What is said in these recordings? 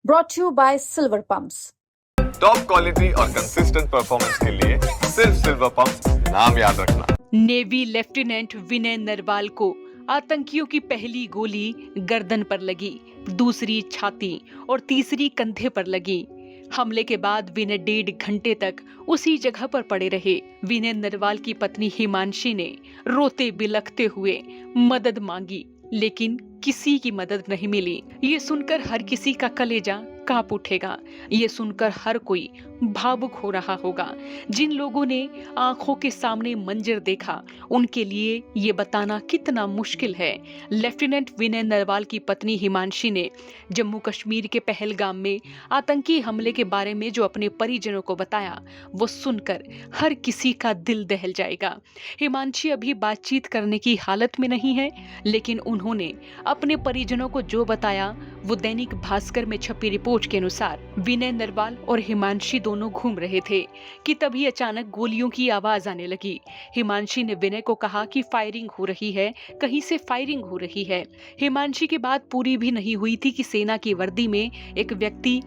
brought to you by Silver Pumps. Top quality और consistent performance के लिए सिर्फ सिल्वर पंप्स, नाम याद रखना। नेवी लेफ्टिनेंट विनय नरवाल को आतंकियों की पहली गोली गर्दन पर लगी, दूसरी छाती और तीसरी कंधे पर लगी। हमले के बाद विनय 1.5 घंटे तक उसी जगह पर पड़े रहे। विनय नरवाल की पत्नी हिमांशी ने रोते बिलखते हुए मदद मांगी, लेकिन किसी की मदद नहीं मिली। ये सुनकर हर किसी का कलेजा कांप उठेगा। ये सुनकर हर कोई भावुक हो रहा होगा। जिन लोगों ने आंखों के सामने मंजर देखा, उनके लिए ये बताना कितना मुश्किल है। लेफ्टिनेंट विनय नरवाल की पत्नी हिमांशी ने जम्मू कश्मीर के पहलगाम में आतंकी हमले के बारे में जो अपने परिजनों को बताया, वो सुनकर हर किसी का दिल दहल जाएगा। हिमांशी अभी बातचीत करने की हालत में नहीं है, लेकिन उन्होंने अपने परिजनों को जो बताया वो दैनिक भास्कर में छपी रिपोर्ट के अनुसार विनय नरवाल और हिमांशी दोनों घूम रहे थे कि तभी अचानक गोलियों की आवाज आने लगी। हिमांशी ने विनय को कहा कि फायरिंग हो रही है, कहीं से फायरिंग हो रही है। हिमांशी की बात पूरी भी नहीं हुई थी कि सेना की वर्दी में एक व्यक्ति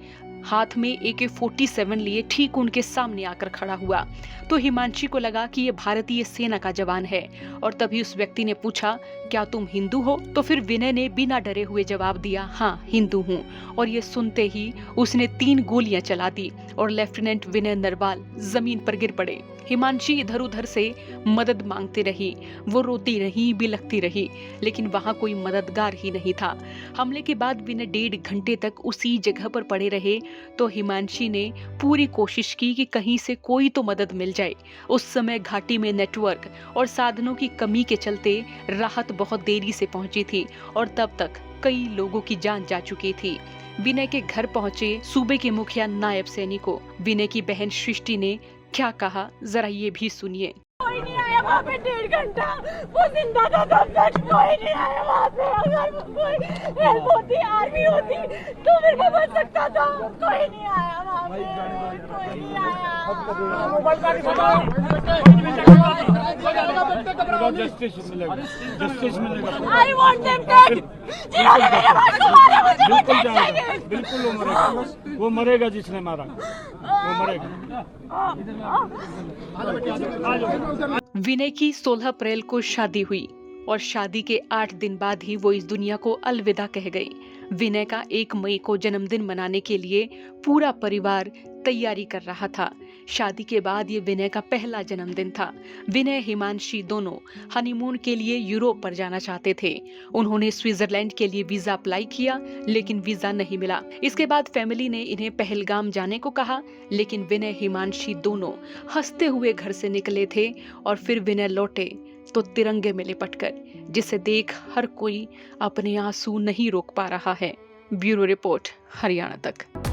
हाथ में AK-47 लिए ठीक उनके सामने आकर खड़ा हुआ। तो हिमांशी को लगा कि ये भारतीय सेना का जवान है, और तभी उस व्यक्ति ने पूछा, क्या तुम हिंदू हो? तो फिर विनय ने बिना डरे हुए जवाब दिया, हाँ हिंदू हूँ। और ये सुनते ही उसने 3 गोलियां चला दी और लेफ्टिनेंट विनय नरवाल जमीन पर गिर पड़े। हिमांशी इधर उधर से मदद मांगती रही, वो रोती रही, बिलखती रही, लेकिन वहां कोई मददगार ही नहीं था। हमले के बाद विनय 1.5 घंटे तक उसी जगह पर पड़े रहे, तो हिमांशी ने पूरी कोशिश की कि कहीं से कोई तो मदद मिल जाए। उस समय घाटी में नेटवर्क और साधनों की कमी के चलते राहत बहुत देरी से पहुंची थी और तब तक कई लोगों की जान जा चुकी थी। विनय के घर पहुंचे सूबे के मुखिया नायब सैनी को विनय की बहन सृष्टि ने क्या कहा, जरा ये भी सुनिए। कोई नहीं आया वहाँ पे 1.5 घंटा, वो जिंदा था तब तक कोई नहीं आया वहाँ पे। अगर कोई हेल्प होती, आर्मी होती तो मेरे को बच सकता था। कोई नहीं आया वहाँ पे, कोई नहीं आया। जस्टिस मिलेगा। I want them dead। जिन्होंने मेरे भाई को मारा मुझे वो dead चाहिए। बिल्कुल वो मरेगा जिसने मारा, वो मरेगा। विनय की 16 अप्रैल को शादी हुई और शादी के 8 दिन बाद ही वो इस दुनिया को अलविदा कह गई। विनय का 1 मई को जन्मदिन मनाने के लिए पूरा परिवार तैयारी कर रहा था। शादी के बाद ये विनय का पहला जन्मदिन था। विनय हिमांशी दोनों हनीमून के लिए यूरोप पर जाना चाहते थे। उन्होंने स्विट्जरलैंड के लिए वीजा अप्लाई किया, लेकिन वीजा नहीं मिला। इसके बाद फैमिली ने इन्हें पहलगाम जाने को कहा, लेकिन विनय हिमांशी दोनों हंसते हुए घर से निकले थे और फिर विनय लौटे तो तिरंगे में लिपटकर, जिसे देख हर कोई अपने आंसू नहीं रोक पा रहा है। ब्यूरो रिपोर्ट, हरियाणा तक।